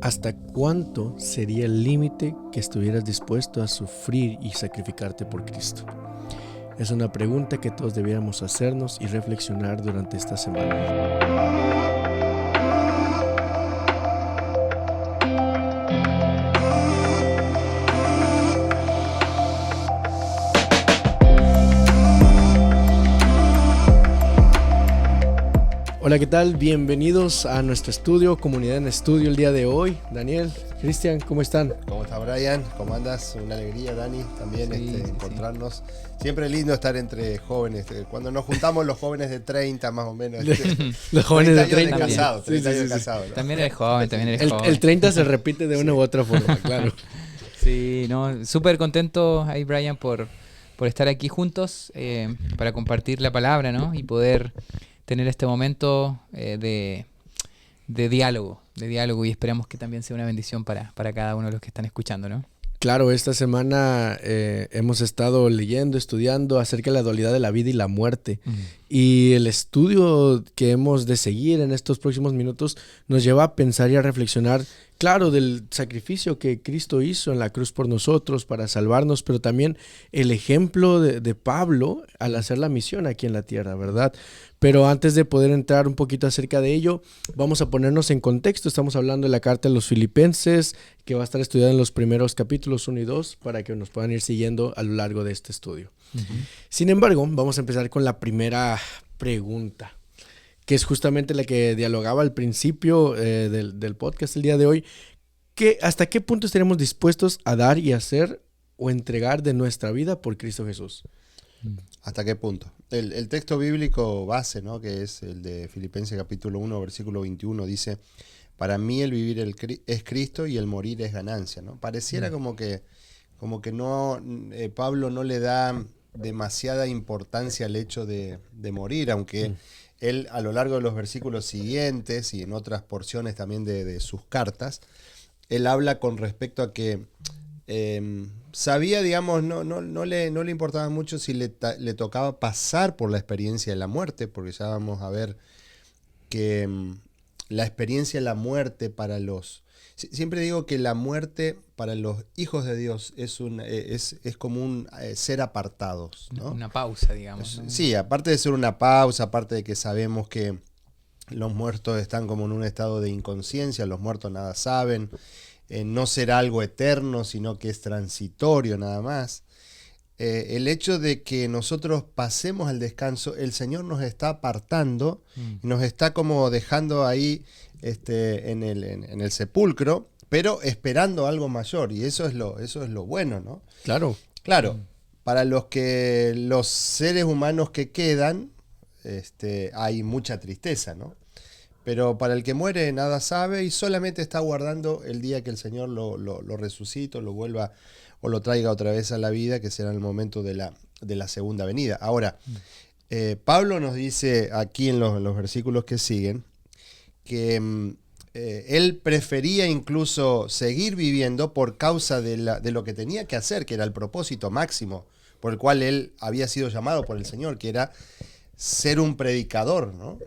¿Hasta cuánto sería el límite que estuvieras dispuesto a sufrir y sacrificarte por Cristo? Es una pregunta que todos debiéramos hacernos y reflexionar durante esta semana. Hola, ¿qué tal? Bienvenidos a nuestro estudio, Comunidad en Estudio el día de hoy. Daniel, Cristian, ¿cómo están? ¿Cómo está Brian? ¿Cómo andas? Una alegría, Dani, también encontrarnos. Siempre lindo estar entre jóvenes. Cuando nos juntamos los jóvenes de 30 más o menos. Los jóvenes de 30 casados. 30 años casados, ¿no? También eres joven, joven. El 30 se repite de una u otra forma, claro. Sí, no, súper contento ahí, Brian, por estar aquí juntos para compartir la palabra, ¿no? Y poder tener este momento de diálogo, y esperamos que también sea una bendición para cada uno de los que están escuchando, ¿no? Claro, esta semana hemos estado leyendo, estudiando acerca de la dualidad de la vida y la muerte. Y el estudio que hemos de seguir en estos próximos minutos nos lleva a pensar y a reflexionar, claro, del sacrificio que Cristo hizo en la cruz por nosotros para salvarnos, pero también el ejemplo de Pablo al hacer la misión aquí en la tierra, ¿verdad? Pero antes de poder entrar un poquito acerca de ello, vamos a ponernos en contexto. Estamos hablando de la carta de los Filipenses, que va a estar estudiada en los primeros capítulos 1 y 2, para que nos puedan ir siguiendo a lo largo de este estudio. Sin embargo, vamos a empezar con la primera pregunta, que es justamente la que dialogaba al principio del podcast el día de hoy. ¿Hasta qué punto estaremos dispuestos a dar y hacer o entregar de nuestra vida por Cristo Jesús? ¿Hasta qué punto? El texto bíblico base, ¿no? Que es el de Filipenses capítulo 1, versículo 21, dice: para mí el vivir es Cristo y el morir es ganancia, ¿no? Pareciera como que no, Pablo no le da demasiada importancia al hecho de morir, aunque él a lo largo de los versículos siguientes y en otras porciones también de sus cartas, él habla con respecto a que sabía, digamos, no le importaba mucho si le tocaba pasar por la experiencia de la muerte, porque ya vamos a ver que la experiencia de la muerte para los... Siempre digo que la muerte para los hijos de Dios es como un ser apartados, ¿no? Una pausa, digamos, ¿no? Sí, aparte de ser una pausa, aparte de que sabemos que los muertos están como en un estado de inconsciencia, los muertos nada saben, no será algo eterno, sino que es transitorio nada más. El hecho de que nosotros pasemos al descanso, el Señor nos está apartando, nos está como dejando ahí en el sepulcro, pero esperando algo mayor, y eso es lo bueno, ¿no? Claro. Para los seres humanos que quedan, hay mucha tristeza, ¿no? Pero para el que muere nada sabe y solamente está aguardando el día que el Señor lo resucite, lo vuelva o lo traiga otra vez a la vida, que será el momento de la segunda venida. Ahora, Pablo nos dice aquí en los versículos que siguen que él prefería incluso seguir viviendo por causa de lo que tenía que hacer, que era el propósito máximo por el cual él había sido llamado por el Señor, que era ser un predicador, ¿no?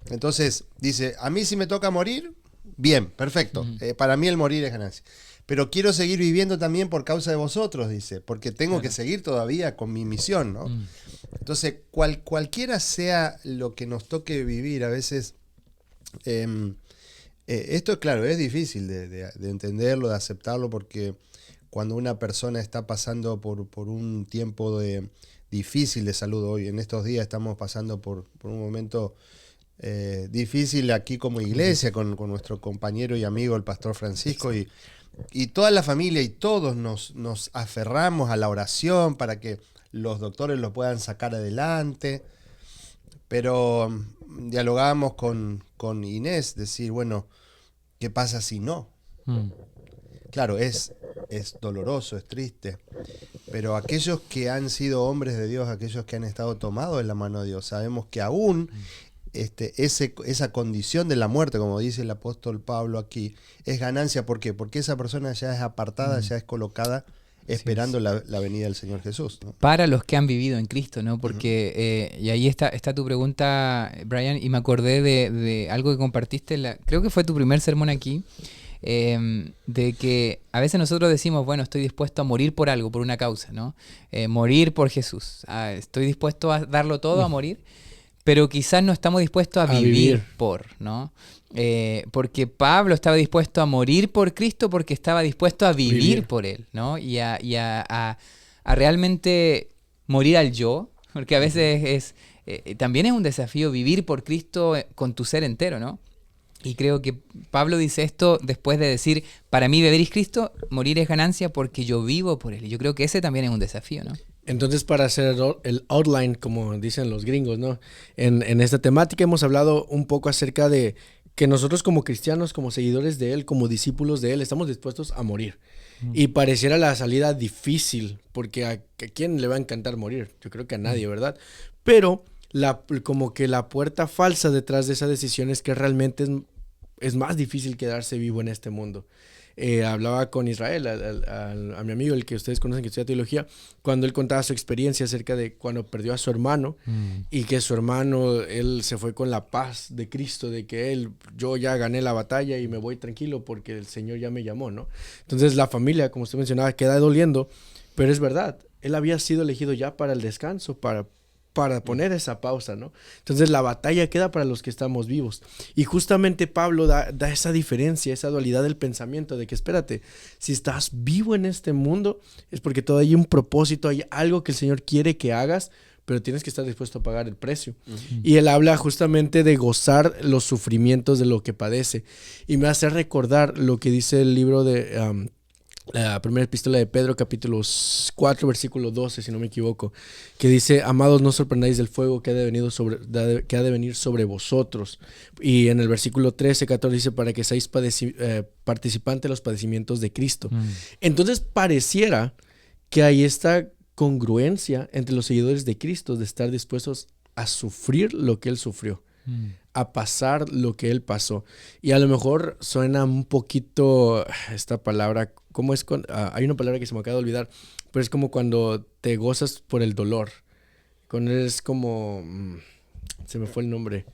Entonces dice, a mí si me toca morir, bien, perfecto, para mí el morir es ganancia. Pero quiero seguir viviendo también por causa de vosotros, dice, porque tengo que seguir todavía con mi misión, ¿no? Entonces, cualquiera sea lo que nos toque vivir, a veces, esto, claro, es difícil de entenderlo, de aceptarlo, porque cuando una persona está pasando por un tiempo difícil de salud, hoy en estos días estamos pasando por un momento difícil aquí como iglesia, con nuestro compañero y amigo el pastor Francisco, y toda la familia y todos nos aferramos a la oración para que los doctores lo puedan sacar adelante, pero dialogamos con Inés, decir, bueno, ¿qué pasa si no? Claro, es doloroso, es triste, pero aquellos que han sido hombres de Dios, aquellos que han estado tomados en la mano de Dios, sabemos que aún esa condición de la muerte, como dice el apóstol Pablo aquí, es ganancia. ¿Por qué? Porque esa persona ya es apartada, ya es colocada esperando la venida del Señor Jesús, ¿no? Para los que han vivido en Cristo, ¿no? Porque, y ahí está tu pregunta, Brian, y me acordé de algo que compartiste, creo que fue tu primer sermón aquí, de que a veces nosotros decimos, bueno, estoy dispuesto a morir por algo, por una causa, ¿no? Morir por Jesús. Estoy dispuesto a darlo todo, a morir, pero quizás no estamos dispuestos a vivir por, ¿no? Porque Pablo estaba dispuesto a morir por Cristo porque estaba dispuesto a vivir por Él, ¿no? Y a realmente morir al yo, porque a veces también es un desafío vivir por Cristo con tu ser entero, ¿no? Y creo que Pablo dice esto después de decir, para mí vivir es Cristo, morir es ganancia porque yo vivo por Él. Y yo creo que ese también es un desafío, ¿no? Entonces, para hacer el outline, como dicen los gringos, ¿no? En esta temática hemos hablado un poco acerca de que nosotros como cristianos, como seguidores de Él, como discípulos de Él, estamos dispuestos a morir. Y pareciera la salida difícil, porque ¿a quién le va a encantar morir? Yo creo que a nadie, ¿verdad? Pero como que la puerta falsa detrás de esa decisión es que realmente es más difícil quedarse vivo en este mundo. Hablaba con Israel, a mi amigo, el que ustedes conocen que estudia teología, cuando él contaba su experiencia acerca de cuando perdió a su hermano y que su hermano, él se fue con la paz de Cristo, de que yo ya gané la batalla y me voy tranquilo porque el Señor ya me llamó, ¿no? Entonces la familia, como usted mencionaba, queda doliendo, pero es verdad, él había sido elegido ya para el descanso, para poner esa pausa, ¿no? Entonces la batalla queda para los que estamos vivos. Y justamente Pablo da esa diferencia, esa dualidad del pensamiento de que espérate, si estás vivo en este mundo es porque todavía hay un propósito, hay algo que el Señor quiere que hagas, pero tienes que estar dispuesto a pagar el precio. Y él habla justamente de gozar los sufrimientos de lo que padece. Y me hace recordar lo que dice el libro de la primera epístola de Pedro, capítulo 4, versículo 12, si no me equivoco, que dice, amados, no sorprendáis del fuego que ha de venir sobre vosotros. Y en el versículo 13, 14 dice, para que seáis participantes de los padecimientos de Cristo. Entonces pareciera que hay esta congruencia entre los seguidores de Cristo, de estar dispuestos a sufrir lo que Él sufrió, a pasar lo que Él pasó. Y a lo mejor suena un poquito esta palabra, ¿cómo es? Hay una palabra que se me acaba de olvidar, pero es como cuando te gozas por el dolor. Cuando eres como... se me fue el nombre.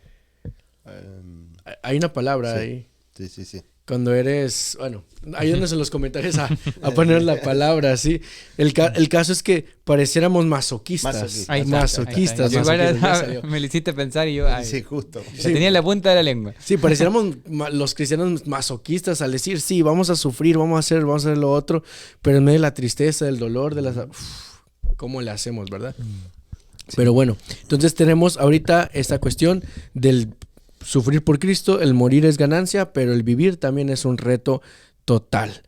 Hay una palabra ahí. Sí. Cuando eres... Bueno, ayúdenos en los comentarios a poner la palabra, ¿sí? El caso es que pareciéramos masoquistas. Masoquistas. Me lo hiciste pensar y yo... sí, justo. La tenía en la punta de la lengua. Sí, pareciéramos los cristianos masoquistas al decir, sí, vamos a sufrir, vamos a hacer lo otro, pero en medio de la tristeza, del dolor, ¿cómo le hacemos, verdad? Sí. Pero bueno, entonces tenemos ahorita esta cuestión del sufrir por Cristo, el morir es ganancia, pero el vivir también es un reto total.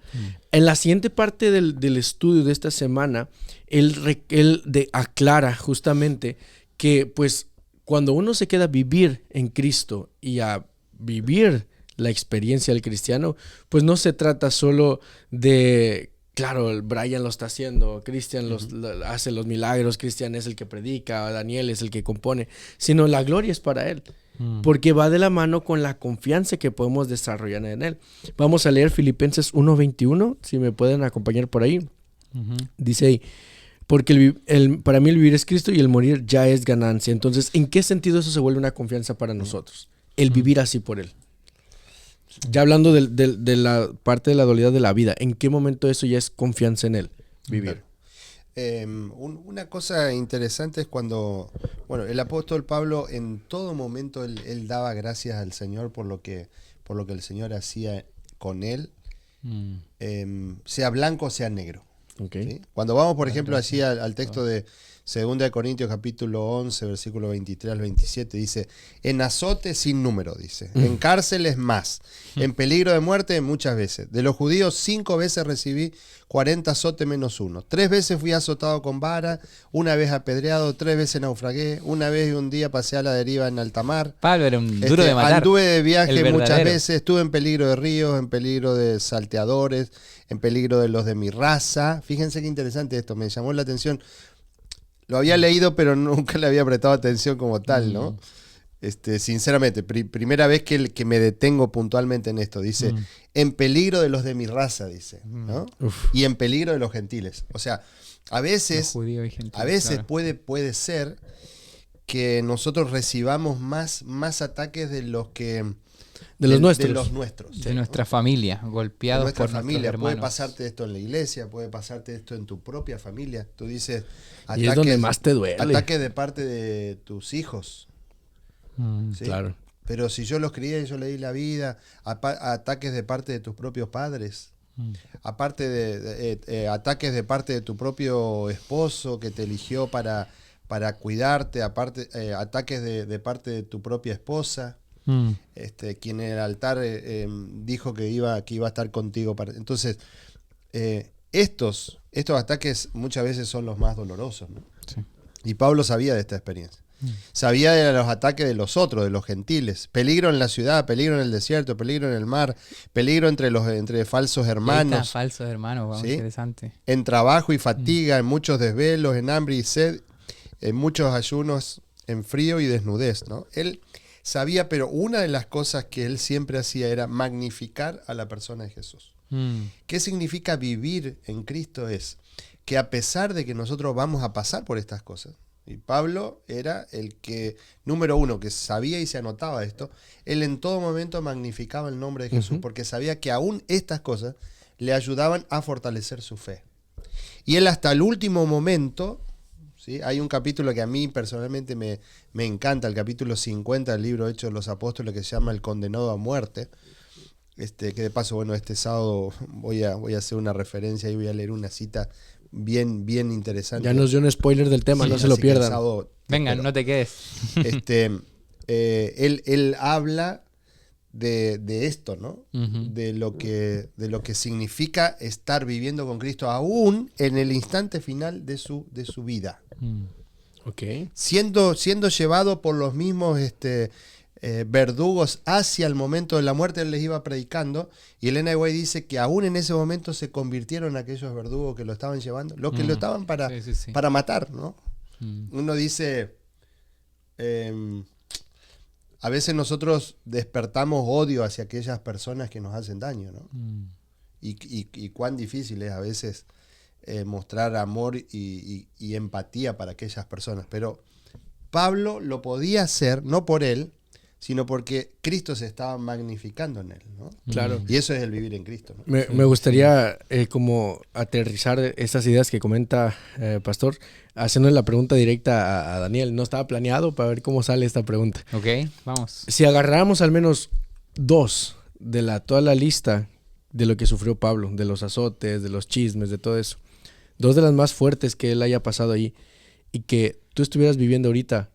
En la siguiente parte del estudio de esta semana, él aclara justamente que pues cuando uno se queda a vivir en Cristo y a vivir la experiencia del cristiano, pues no se trata solo de... Claro, Brian lo está haciendo, Cristian hace los milagros, Cristian es el que predica, Daniel es el que compone, sino la gloria es para él, porque va de la mano con la confianza que podemos desarrollar en él. Vamos a leer Filipenses 1:21, si me pueden acompañar por ahí. Dice ahí, porque para mí el vivir es Cristo y el morir ya es ganancia. Entonces, ¿en qué sentido eso se vuelve una confianza para nosotros? El vivir así por él. Ya hablando de la parte de la dualidad de la vida, ¿en qué momento eso ya es confianza en él? Vivir. Una cosa interesante es cuando, bueno, el apóstol Pablo en todo momento él daba gracias al Señor por lo que el Señor hacía con él, sea blanco o sea negro. Okay. ¿Sí? Cuando vamos, por ejemplo, así al texto de 2 Corintios capítulo 11, versículo 23 al 27, dice, en azotes sin número, dice, en cárceles más, en peligro de muerte muchas veces. De los judíos 5 veces recibí 40 azotes menos 1. 3 veces fui azotado con vara, 1 vez apedreado, 3 veces naufragué, 1 vez y un día pasé a la deriva en alta mar. Pablo era un duro de matar. Anduve de viaje muchas veces, estuve en peligro de ríos, en peligro de salteadores, en peligro de los de mi raza. Fíjense qué interesante esto, me llamó la atención. Lo había leído, pero nunca le había prestado atención como tal, ¿no? Sinceramente, primera vez que me detengo puntualmente en esto. Dice, en peligro de los de mi raza, dice, ¿no? Y en peligro de los gentiles. O sea, a veces, claro, puede ser que nosotros recibamos más ataques de los que De los nuestros. De los nuestros. De nuestra familia, golpeados De nuestra por familia. nuestros hermanos. Puede pasarte esto en la iglesia, puede pasarte esto en tu propia familia. Tú dices, Y es donde más te duele. ataques de parte de tus hijos. ¿Sí? Claro. Pero si yo los crié, yo le di la vida, ataques de parte de tus propios padres, aparte de ataques de parte de tu propio esposo que te eligió para cuidarte, aparte ataques de parte de tu propia esposa, quien en el altar dijo que iba a estar contigo. Entonces, estos ataques muchas veces son los más dolorosos, ¿no? Sí. Y Pablo sabía de esta experiencia. Sabía de los ataques de los otros, de los gentiles. Peligro en la ciudad, peligro en el desierto, peligro en el mar, peligro entre falsos hermanos. Falsos hermanos, wow, ¿sí? Interesante. En trabajo y fatiga, en muchos desvelos, en hambre y sed, en muchos ayunos, en frío y desnudez, ¿no? Él sabía, pero una de las cosas que él siempre hacía era magnificar a la persona de Jesús. ¿Qué significa vivir en Cristo? Es que a pesar de que nosotros vamos a pasar por estas cosas, y Pablo era el que, número uno, que sabía y se anotaba esto, él en todo momento magnificaba el nombre de Jesús, porque sabía que aún estas cosas le ayudaban a fortalecer su fe. Y él hasta el último momento, ¿sí? Hay un capítulo que a mí personalmente me encanta, el capítulo 50 del libro Hechos de los Apóstoles, que se llama El condenado a muerte, que de paso, bueno, este sábado voy a hacer una referencia y voy a leer una cita bien interesante. Ya nos dio un spoiler del tema, no se lo pierdan. Venga, no te quedes. Él habla de esto, ¿no? De lo que significa estar viviendo con Cristo aún en el instante final de su vida. Okay. Siendo llevado por los mismos verdugos hacia el momento de la muerte, él les iba predicando, y el NIV dice que aún en ese momento se convirtieron aquellos verdugos que lo estaban llevando, los que lo estaban para matar, ¿no? Uno dice, a veces nosotros despertamos odio hacia aquellas personas que nos hacen daño, ¿no? Y cuán difícil es a veces mostrar amor y empatía para aquellas personas, pero Pablo lo podía hacer, no por él, sino porque Cristo se estaba magnificando en él, ¿no? Claro. Y eso es el vivir en Cristo, ¿no? Me gustaría como aterrizar estas ideas que comenta Pastor, haciéndole la pregunta directa a Daniel. No estaba planeado, para ver cómo sale esta pregunta. Ok, vamos. Si agarramos al menos dos de toda la lista de lo que sufrió Pablo, de los azotes, de los chismes, de todo eso, dos de las más fuertes que él haya pasado ahí, y que tú estuvieras viviendo ahorita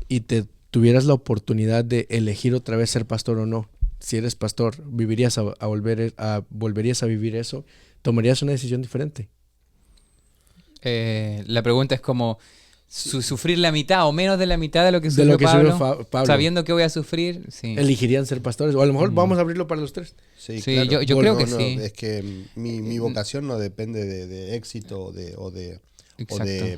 y te tuvieras la oportunidad de elegir otra vez ser pastor o no, si eres pastor, ¿volverías a vivir eso? ¿Tomarías una decisión diferente? La pregunta es como sufrir la mitad o menos de la mitad de lo que sufrió Pablo, sabiendo que voy a sufrir. Sí. ¿Elegirían ser pastores? O a lo mejor vamos a abrirlo para los tres. Sí, sí, claro. yo creo que sí. Es que mi vocación no depende de éxito o de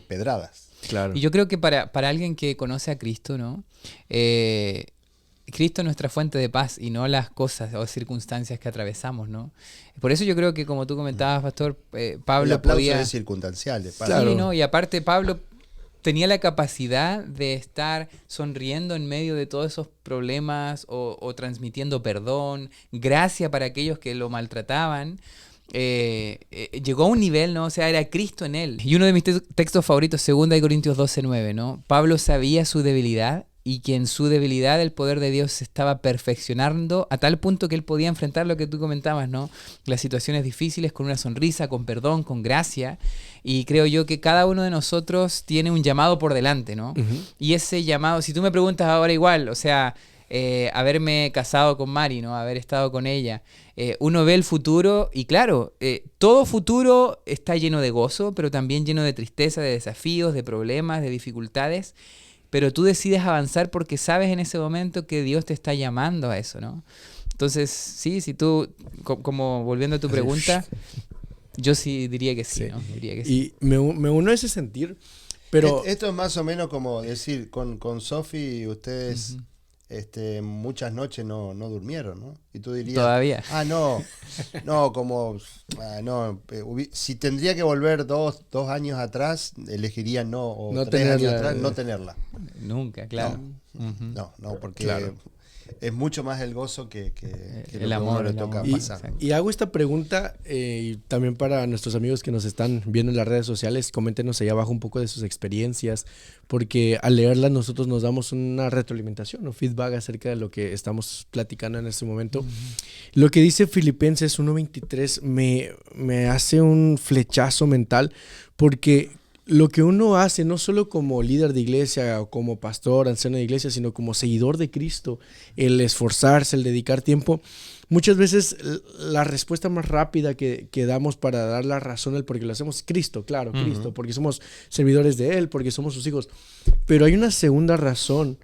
pedradas. Claro. Y yo creo que para alguien que conoce a Cristo, ¿no? Cristo es nuestra fuente de paz y no las cosas o circunstancias que atravesamos, ¿no? Por eso yo creo que, como tú comentabas, Pastor, Pablo el aplauso podía... es circunstancial. De Claro. Sí, ¿no? Y aparte Pablo tenía la capacidad de estar sonriendo en medio de todos esos problemas o transmitiendo perdón, gracia para aquellos que lo maltrataban. Llegó a un nivel, ¿no? O sea, era Cristo en él. Y uno de mis textos favoritos, 2 Corintios 12:9, ¿no? Pablo sabía su debilidad y que en su debilidad el poder de Dios se estaba perfeccionando a tal punto que él podía enfrentar lo que tú comentabas, ¿no? Las situaciones difíciles con una sonrisa, con perdón, con gracia. Y creo yo que cada uno de nosotros tiene un llamado por delante, ¿no? Y ese llamado, si tú me preguntas ahora igual, o sea... haberme casado con Mari, ¿no? Haber estado con ella. Uno ve el futuro y claro, todo futuro está lleno de gozo, pero también lleno de tristeza, de desafíos, de problemas, de dificultades. Pero tú decides avanzar porque sabes en ese momento que Dios te está llamando a eso, ¿no? Entonces, sí, si tú, como volviendo a tu pregunta, yo sí diría que sí, ¿no? Diría que sí. Y me uno a ese sentir, pero... Esto es más o menos como decir, con Sofi ustedes... muchas noches no durmieron, ¿no? Y tú dirías... Todavía. Si tendría que volver dos años atrás, elegiría no 3 años atrás, no tenerla. Nunca, claro. No, porque claro. es mucho más el gozo que El lo que a amor, uno le el toca amor. pasar. Y hago esta pregunta y también para nuestros amigos que nos están viendo en las redes sociales, coméntenos ahí abajo un poco de sus experiencias, porque al leerlas nosotros nos damos una retroalimentación o feedback acerca de lo que estamos platicando en este momento. Lo que dice Filipenses 1:23 me hace un flechazo mental, porque lo que uno hace, no solo como líder de iglesia o como pastor, anciano de iglesia, sino como seguidor de Cristo, el esforzarse, el dedicar tiempo, muchas veces la respuesta más rápida que damos para dar la razón al por qué lo hacemos es Cristo, claro, Cristo, porque somos servidores de Él, porque somos sus hijos. Pero hay una segunda razón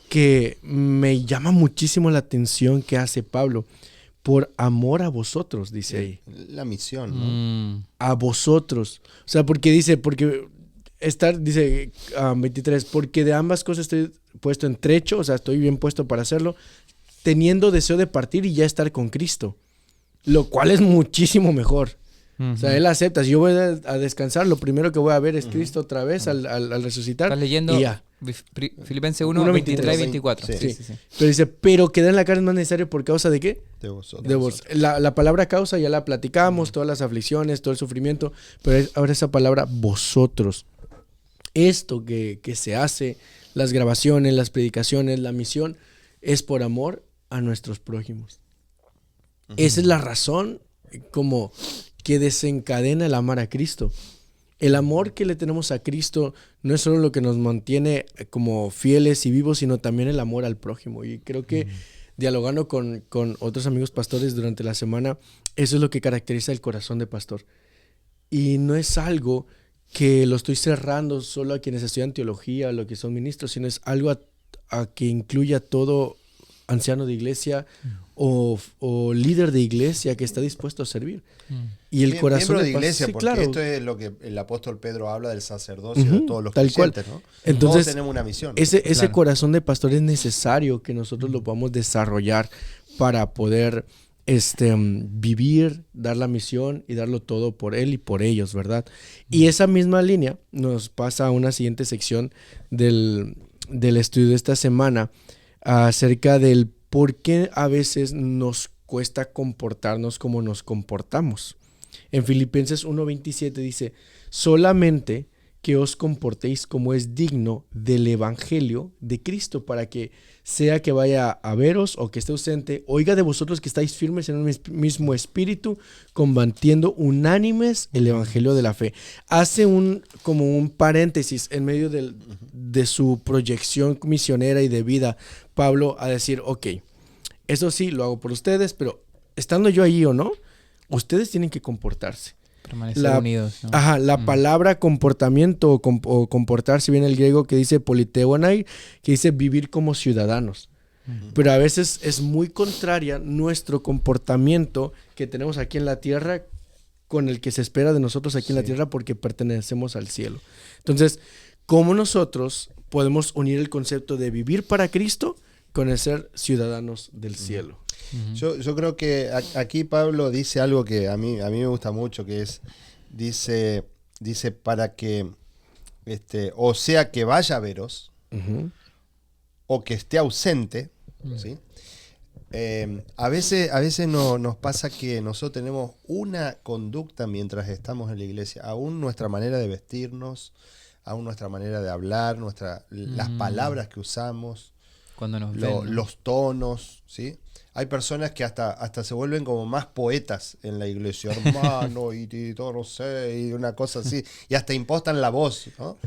que me llama muchísimo la atención que hace Pablo. Por amor a vosotros, dice ahí. La misión, ¿no? A vosotros. O sea, porque dice, dice 23, porque de ambas cosas estoy puesto en trecho, o sea, estoy bien puesto para hacerlo, teniendo deseo de partir y ya estar con Cristo, lo cual es muchísimo mejor. O sea, él acepta, si yo voy a descansar, lo primero que voy a ver es Cristo otra vez al resucitar. Estás leyendo y ya. Filipenses 1, 23 y 24. Sí. Sí. Pero dice, pero quedar en la carne es más necesario por causa de ¿qué? De vosotros. De vos. La palabra causa ya la platicamos, todas las aflicciones, todo el sufrimiento, pero ahora esa palabra vosotros. Esto que se hace, las grabaciones, las predicaciones, la misión, es por amor a nuestros prójimos. Esa es la razón como que desencadena el amar a Cristo. El amor que le tenemos a Cristo no es solo lo que nos mantiene como fieles y vivos, sino también el amor al prójimo. Y creo que dialogando con otros amigos pastores durante la semana, eso es lo que caracteriza el corazón de pastor. Y no es algo que lo estoy cerrando solo a quienes estudian teología, a los que son ministros, sino es algo a que incluya todo anciano de iglesia o líder de iglesia que está dispuesto a servir. Y el corazón de iglesia, sí, porque claro. esto es lo que el apóstol Pedro habla del sacerdocio de todos los tal creyentes, cual. ¿no? Entonces, todos tenemos una misión, ¿no? Ese corazón de pastor es necesario que nosotros lo podamos desarrollar para poder vivir, dar la misión y darlo todo por él y por ellos, ¿verdad? Y esa misma línea nos pasa a una siguiente sección del estudio de esta semana acerca del por qué a veces nos cuesta comportarnos como nos comportamos. En Filipenses 1:27 dice, solamente que os comportéis como es digno del evangelio de Cristo, para que sea que vaya a veros o que esté ausente, oiga de vosotros que estáis firmes en un mismo espíritu, combatiendo unánimes el evangelio de la fe. Hace como un paréntesis en medio de su proyección misionera y de vida, Pablo, a decir, ok, eso sí, lo hago por ustedes, pero estando yo allí o no, ustedes tienen que comportarse. Permanecer unidos, ¿no? Ajá, la palabra comportamiento o comportarse viene el griego que dice politeuonai, que dice vivir como ciudadanos. Pero a veces es muy contraria nuestro comportamiento que tenemos aquí en la tierra con el que se espera de nosotros aquí en la tierra porque pertenecemos al cielo. Entonces, ¿cómo nosotros podemos unir el concepto de vivir para Cristo con el ser ciudadanos del cielo? Yo creo que aquí Pablo dice algo que a mí me gusta mucho, que es, dice para que, o sea que vaya a veros, o que esté ausente, ¿sí? A veces nos pasa que nosotros tenemos una conducta mientras estamos en la iglesia, aún nuestra manera de vestirnos, aún nuestra manera de hablar, las palabras que usamos, cuando nos ven, ¿no? Los tonos, ¿sí? Hay personas que hasta se vuelven como más poetas en la iglesia, hermano, y todo, no sé, y una cosa así, y hasta impostan la voz, ¿no?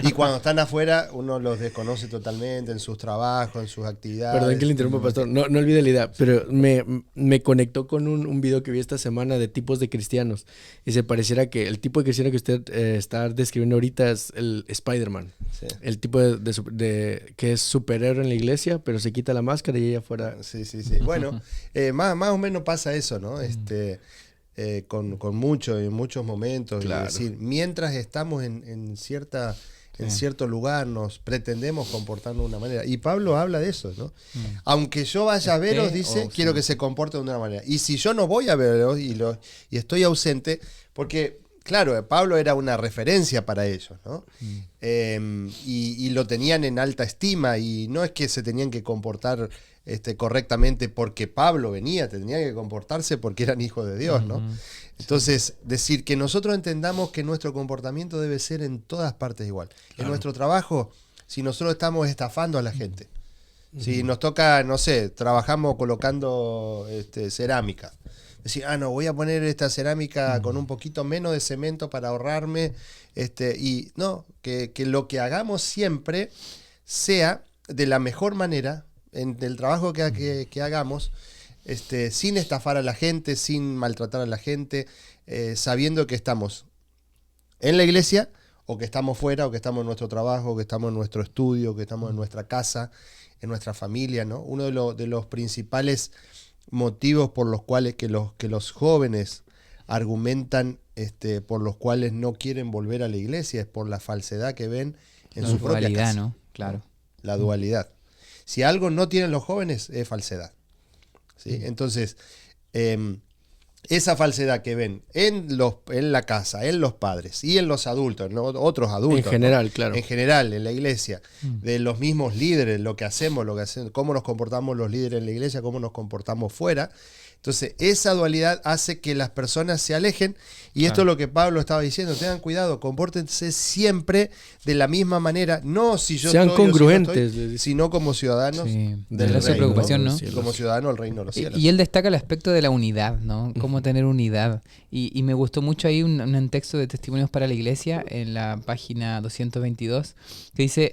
Y cuando están afuera, uno los desconoce totalmente en sus trabajos, en sus actividades. Perdón que le interrumpa, pastor, no olvide la idea, pero me conectó con un video que vi esta semana de tipos de cristianos, y se pareciera que el tipo de cristiano que usted está describiendo ahorita es el Spider-Man. Sí. El tipo de que es superhéroe en la iglesia, pero se quita la máscara y ella afuera. Sí. Bueno, más o menos pasa eso, ¿no? Con en muchos momentos. Claro. Es decir, mientras estamos en cierto lugar, nos pretendemos comportarnos de una manera. Y Pablo habla de eso, ¿no? Aunque yo vaya a veros, dice, quiero que se comporte de una manera. Y si yo no voy a veros y estoy ausente, porque claro, Pablo era una referencia para ellos, ¿no? Y lo tenían en alta estima, y no es que se tenían que comportar correctamente porque Pablo venía, tenían que comportarse porque eran hijos de Dios, ¿no? Entonces, decir que nosotros entendamos que nuestro comportamiento debe ser en todas partes igual. Claro. En nuestro trabajo, si nosotros estamos estafando a la gente, si nos toca, no sé, trabajamos colocando cerámica, decir, no, voy a poner esta cerámica con un poquito menos de cemento para ahorrarme, y no, que lo que hagamos siempre sea de la mejor manera, en el trabajo que hagamos, sin estafar a la gente, sin maltratar a la gente, sabiendo que estamos en la iglesia, o que estamos fuera, o que estamos en nuestro trabajo, o que estamos en nuestro estudio, o que estamos en nuestra casa, en nuestra familia, ¿no? Uno de los principales motivos por los cuales que los jóvenes argumentan, por los cuales no quieren volver a la iglesia, es por la falsedad que ven en su propia casa. ¿No? Claro. La dualidad. Si algo no tienen los jóvenes, es falsedad, ¿sí? Entonces, esa falsedad que ven en la casa, en los padres y en los adultos, ¿no? Otros adultos. En general, ¿no? Claro. En general, en la iglesia, de los mismos líderes, lo que hacemos, cómo nos comportamos los líderes en la iglesia, cómo nos comportamos fuera. Entonces, esa dualidad hace que las personas se alejen, y esto es lo que Pablo estaba diciendo: tengan cuidado, compórtense siempre de la misma manera, no si yo sean estoy congruentes, o si no estoy, sino como ciudadanos del reino, su preocupación, ¿no? Como ciudadanos del reino de los cielos. Y él destaca el aspecto de la unidad, ¿no? Cómo tener unidad. Y me gustó mucho ahí un texto de Testimonios para la Iglesia en la página 222, que dice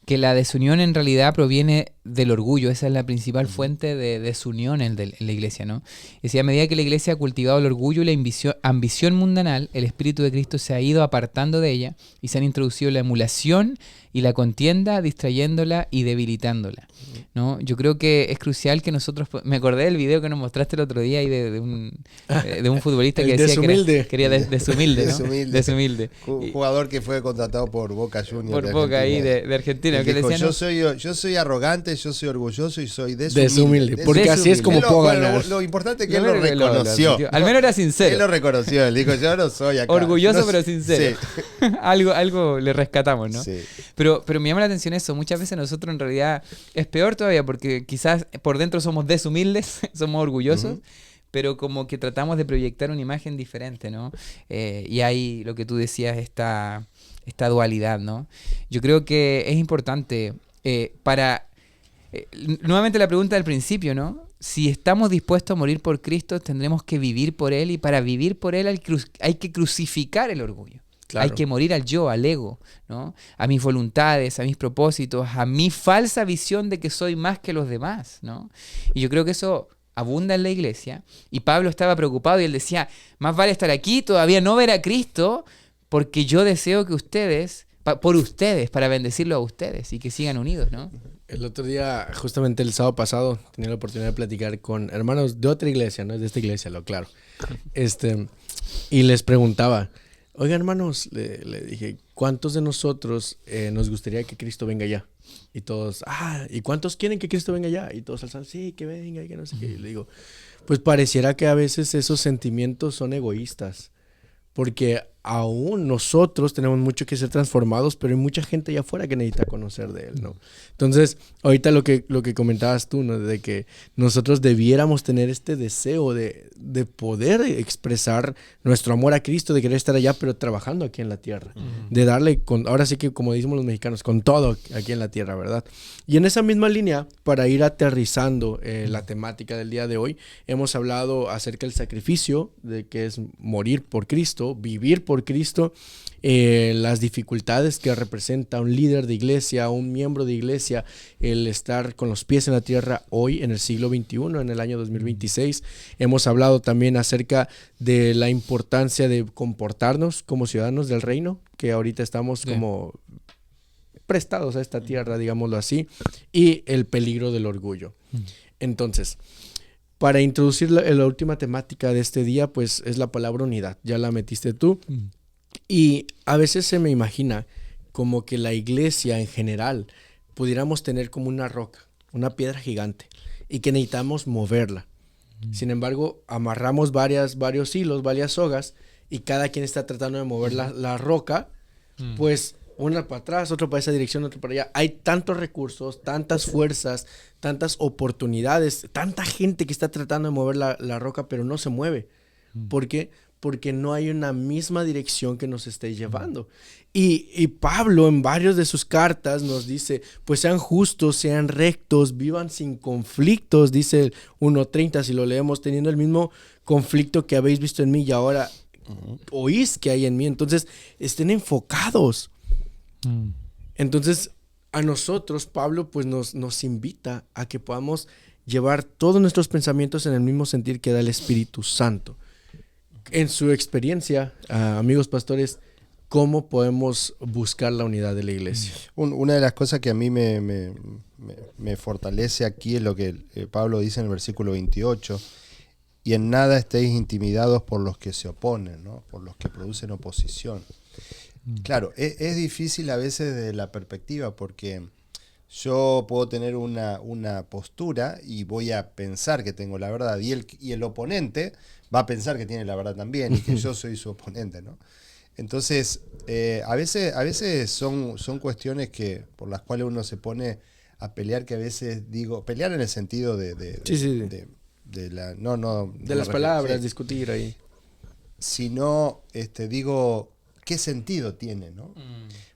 que la desunión en realidad proviene del orgullo. Esa es la principal fuente de desunión en la iglesia, ¿no? Es decir, a medida que la iglesia ha cultivado el orgullo y la ambición mundanal, el Espíritu de Cristo se ha ido apartando de ella, y se han introducido la emulación y la contienda, distrayéndola y debilitándola, ¿no? Yo creo que es crucial que nosotros... Me acordé del video que nos mostraste el otro día ahí de un futbolista que decía que era desumilde, ¿no? Desumilde. Jugador que fue contratado por Boca Juniors. Por Boca ahí de Argentina. Que dijo, decía, yo soy arrogante, yo soy orgulloso y soy desumilde. Porque así es como puedo ganar. Lo importante es que él lo reconoció. Al menos era sincero. Él lo reconoció, él dijo, yo no soy acá. Orgulloso pero sincero. Sí. algo le rescatamos, ¿no? Sí. Pero me llama la atención eso. Muchas veces nosotros en realidad es peor todavía, porque quizás por dentro somos deshumildes, somos orgullosos, pero como que tratamos de proyectar una imagen diferente, ¿no? Y ahí lo que tú decías, esta dualidad, ¿no? Yo creo que es importante nuevamente la pregunta del principio, ¿no? Si estamos dispuestos a morir por Cristo, tendremos que vivir por Él, y para vivir por Él hay que crucificar el orgullo. Claro. Hay que morir al yo, al ego, ¿no? A mis voluntades, a mis propósitos, a mi falsa visión de que soy más que los demás, ¿no? Y yo creo que eso abunda en la iglesia, y Pablo estaba preocupado y él decía, más vale estar aquí, todavía no ver a Cristo, porque yo deseo que ustedes, por ustedes, para bendecirlo a ustedes y que sigan unidos, ¿no? El otro día, justamente el sábado pasado, tenía la oportunidad de platicar con hermanos de otra iglesia, no es de esta iglesia, lo claro. Y les preguntaba, oigan, hermanos, le dije, ¿cuántos de nosotros nos gustaría que Cristo venga ya? Y todos, ¿y cuántos quieren que Cristo venga ya? Y todos alzan, sí, que venga y que no sé qué. Y le digo, pues pareciera que a veces esos sentimientos son egoístas, porque aún nosotros tenemos mucho que ser transformados, pero hay mucha gente allá afuera que necesita conocer de Él, ¿no? Entonces, ahorita lo que comentabas tú, ¿no? De que nosotros debiéramos tener este deseo de poder expresar nuestro amor a Cristo, de querer estar allá, pero trabajando aquí en la tierra. De darle, ahora sí que como decimos los mexicanos, con todo aquí en la tierra, ¿verdad? Y en esa misma línea, para ir aterrizando la temática del día de hoy, hemos hablado acerca del sacrificio, de que es morir por Cristo, vivir por Cristo, las dificultades que representa un líder de iglesia, un miembro de iglesia, el estar con los pies en la tierra hoy en el siglo XXI, en el año 2026. Hemos hablado también acerca de la importancia de comportarnos como ciudadanos del reino, que ahorita estamos como prestados a esta tierra, digámoslo así, y el peligro del orgullo. Entonces, para introducir la última temática de este día, pues es la palabra unidad. Ya la metiste tú. Y a veces se me imagina como que la iglesia en general pudiéramos tener como una roca, una piedra gigante, y que necesitamos moverla. Sin embargo, amarramos varios hilos, varias sogas, y cada quien está tratando de mover la roca, pues una para atrás, otro para esa dirección, otro para allá. Hay tantos recursos, tantas fuerzas, tantas oportunidades, tanta gente que está tratando de mover la roca, pero no se mueve. ¿Por qué? Porque no hay una misma dirección que nos esté llevando. Y Pablo en varias de sus cartas nos dice, pues sean justos, sean rectos, vivan sin conflictos, dice el 1:30, si lo leemos, teniendo el mismo conflicto que habéis visto en mí y ahora oís que hay en mí. Entonces, estén enfocados. Entonces, a nosotros, Pablo, pues nos invita a que podamos llevar todos nuestros pensamientos en el mismo sentir que da el Espíritu Santo. En su experiencia, amigos pastores, ¿cómo podemos buscar la unidad de la iglesia? Una de las cosas que a mí me fortalece aquí es lo que Pablo dice en el versículo 28, y en nada estéis intimidados por los que se oponen, ¿no? Por los que producen oposición. Claro, es difícil a veces desde la perspectiva, porque yo puedo tener una postura y voy a pensar que tengo la verdad, y el oponente va a pensar que tiene la verdad también y que yo soy su oponente, ¿no? Entonces, a veces son cuestiones por las cuales uno se pone a pelear, que a veces digo, pelear en el sentido de las palabras, discutir ahí. Sino, digo, ¿qué sentido tiene, no?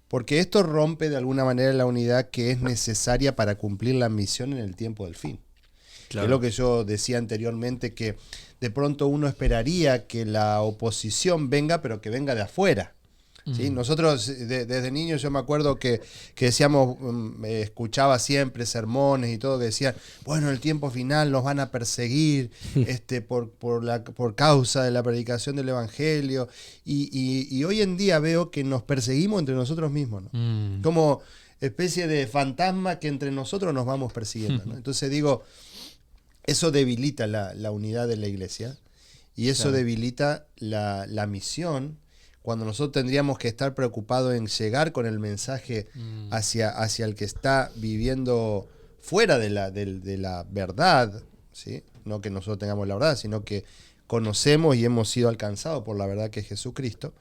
Porque esto rompe de alguna manera la unidad que es necesaria para cumplir la misión en el tiempo del fin. Claro. Es lo que yo decía anteriormente, que de pronto uno esperaría que la oposición venga, pero que venga de afuera. ¿Sí? Nosotros desde niños, yo me acuerdo que decíamos, escuchaba siempre sermones y todo, que decían, bueno, en el tiempo final nos van a perseguir por causa de la predicación del Evangelio, y hoy en día veo que nos perseguimos entre nosotros mismos, ¿no? Como especie de fantasma que entre nosotros nos vamos persiguiendo, ¿no? Entonces digo, eso debilita la unidad de la iglesia, y eso debilita la misión, cuando nosotros tendríamos que estar preocupados en llegar con el mensaje hacia el que está viviendo fuera de la verdad, ¿sí? No que nosotros tengamos la verdad, sino que conocemos y hemos sido alcanzados por la verdad que es Jesucristo.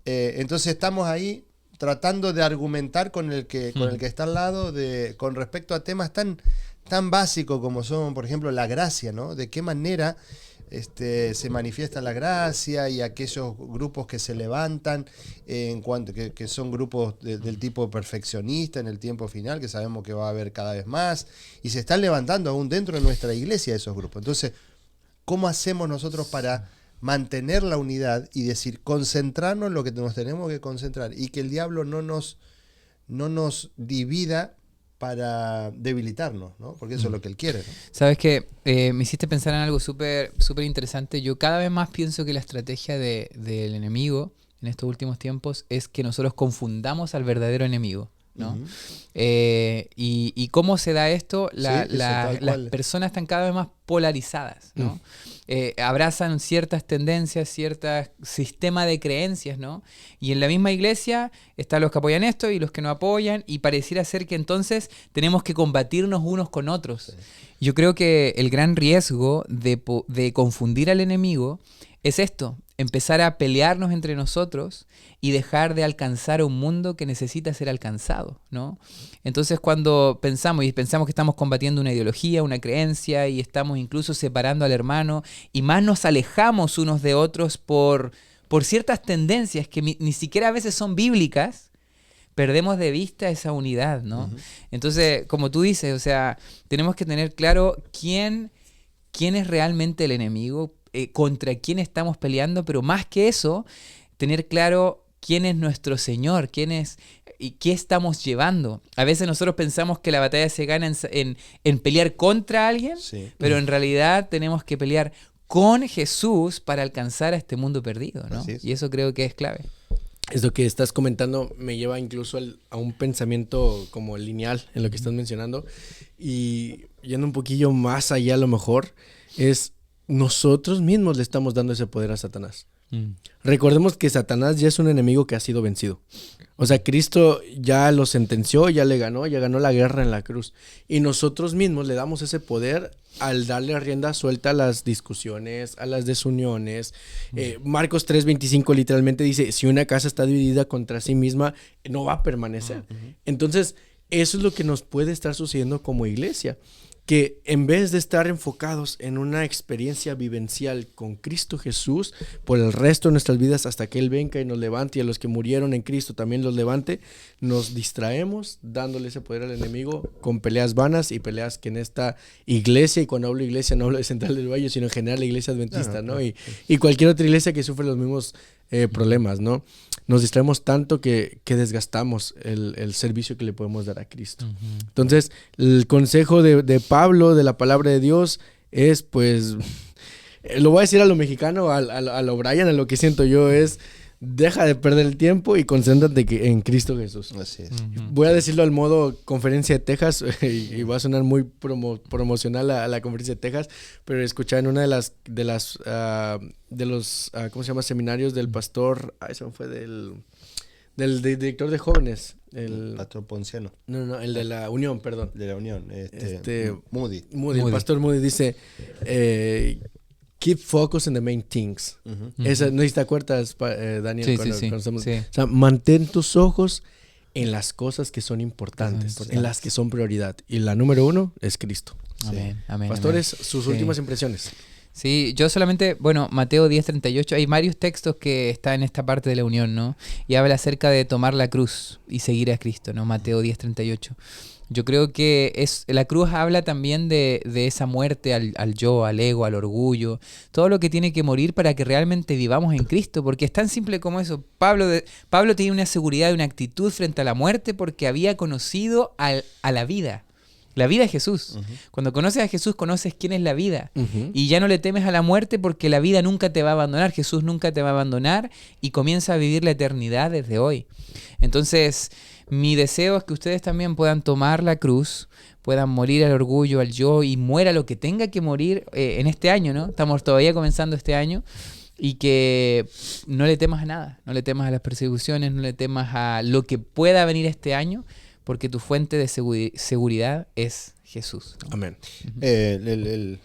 Entonces estamos ahí tratando de argumentar con el que está al lado con respecto a temas tan básicos como son, por ejemplo, la gracia, ¿no? De qué manera se manifiesta la gracia, y aquellos grupos que se levantan en cuanto que son grupos del tipo perfeccionista en el tiempo final, que sabemos que va a haber cada vez más, y se están levantando aún dentro de nuestra iglesia esos grupos. Entonces, ¿cómo hacemos nosotros para mantener la unidad y decir, concentrarnos en lo que nos tenemos que concentrar, y que el diablo no nos divida para debilitarnos, ¿no? Porque eso es lo que él quiere, ¿no? Sabes que me hiciste pensar en algo súper interesante. Yo cada vez más pienso que la estrategia del enemigo en estos últimos tiempos es que nosotros confundamos al verdadero enemigo, ¿no? Y cómo se da esto, las personas están cada vez más polarizadas, ¿no? Abrazan ciertas tendencias, ciertos sistemas de creencias, ¿no? Y en la misma iglesia están los que apoyan esto y los que no apoyan, y pareciera ser que entonces tenemos que combatirnos unos con otros. Yo creo que el gran riesgo de confundir al enemigo es esto: empezar a pelearnos entre nosotros y dejar de alcanzar a un mundo que necesita ser alcanzado, ¿no? Entonces, cuando pensamos que estamos combatiendo una ideología, una creencia, y estamos incluso separando al hermano, y más nos alejamos unos de otros por ciertas tendencias que ni siquiera a veces son bíblicas, perdemos de vista esa unidad, ¿no? Entonces, como tú dices, o sea, tenemos que tener claro quién es realmente el enemigo, contra quién estamos peleando, pero más que eso, tener claro quién es nuestro Señor, quién es y qué estamos llevando. A veces nosotros pensamos que la batalla se gana en pelear contra alguien, pero en realidad tenemos que pelear con Jesús para alcanzar a este mundo perdido, ¿no? Y eso creo que es clave. Eso que estás comentando me lleva incluso a un pensamiento como lineal en lo que estás mencionando, y yendo un poquillo más allá a lo mejor, es nosotros mismos le estamos dando ese poder a Satanás. Recordemos que Satanás ya es un enemigo que ha sido vencido. O sea, Cristo ya lo sentenció, ya ganó la guerra en la cruz. Y nosotros mismos le damos ese poder al darle rienda suelta a las discusiones, a las desuniones. Marcos 3:25 literalmente dice, si una casa está dividida contra sí misma, no va a permanecer. Entonces, eso es lo que nos puede estar sucediendo como iglesia. Que en vez de estar enfocados en una experiencia vivencial con Cristo Jesús por el resto de nuestras vidas hasta que Él venga y nos levante y a los que murieron en Cristo también los levante, nos distraemos dándole ese poder al enemigo con peleas vanas y peleas que en esta iglesia, y cuando hablo iglesia no hablo de Central del Valle, sino en general la iglesia adventista, ¿no? Y cualquier otra iglesia que sufre los mismos problemas, ¿no? Nos distraemos tanto que desgastamos el servicio que le podemos dar a Cristo. Entonces, el consejo de Pablo, de la palabra de Dios, es pues, lo voy a decir a lo mexicano, a lo Brian, a lo que siento yo, es deja de perder el tiempo y concéntrate en Cristo Jesús. Así es. Voy a decirlo al modo conferencia de Texas y va a sonar muy promocional a la conferencia de Texas, pero escuché en una de los ¿cómo se llama? Seminarios del pastor, eso fue del director de jóvenes, el pastor Ponciano. No, el de la Unión, perdón. De la Unión, Moody. El pastor Moody dice keep focus on the main things. Esa, no sé si te acuerdas, Daniel, cuando estamos, o sea, mantén tus ojos en las cosas que son importantes, en las que son prioridad. Y la número 1 es Cristo. Amén, amén. Pastores, sus últimas impresiones. Sí, yo solamente, Mateo 10:38, hay varios textos que están en esta parte de la unión, ¿no? Y habla acerca de tomar la cruz y seguir a Cristo, ¿no? Mateo 10:38. Yo creo que la cruz habla también de esa muerte al yo, al ego, al orgullo, todo lo que tiene que morir para que realmente vivamos en Cristo, porque es tan simple como eso. Pablo tenía una seguridad y una actitud frente a la muerte porque había conocido a la vida. La vida es Jesús. Cuando conoces a Jesús, conoces quién es la vida. Y ya no le temes a la muerte porque la vida nunca te va a abandonar. Jesús nunca te va a abandonar y comienza a vivir la eternidad desde hoy. Entonces, mi deseo es que ustedes también puedan tomar la cruz, puedan morir al orgullo, al yo, y muera lo que tenga que morir en este año, ¿no? Estamos todavía comenzando este año. Y que no le temas a nada. No le temas a las persecuciones, no le temas a lo que pueda venir este año, porque tu fuente de seguridad es Jesús, ¿no? Amén.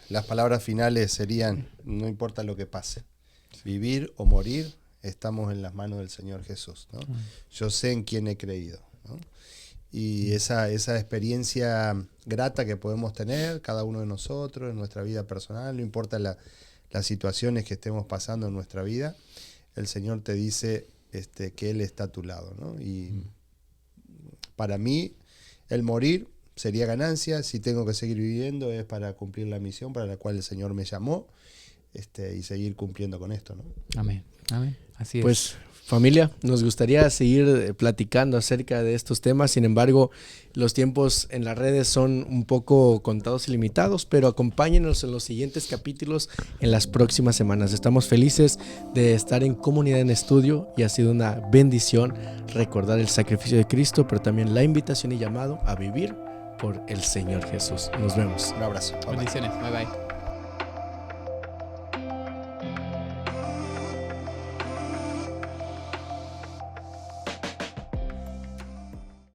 Las palabras finales serían, no importa lo que pase, vivir o morir, estamos en las manos del Señor Jesús, ¿no? Yo sé en quién he creído, ¿no? Y esa experiencia grata que podemos tener, cada uno de nosotros, en nuestra vida personal, no importa las situaciones que estemos pasando en nuestra vida, el Señor te dice que Él está a tu lado, ¿no? Y para mí, el morir sería ganancia. Si tengo que seguir viviendo es para cumplir la misión para la cual el Señor me llamó, y seguir cumpliendo con esto, ¿no? Amén. Amén. Así es. Pues, familia, nos gustaría seguir platicando acerca de estos temas. Sin embargo, los tiempos en las redes son un poco contados y limitados, pero acompáñenos en los siguientes capítulos en las próximas semanas. Estamos felices de estar en Comunidad en Estudio y ha sido una bendición recordar el sacrificio de Cristo, pero también la invitación y llamado a vivir por el Señor Jesús. Nos vemos. Un abrazo. Bendiciones. Bye bye.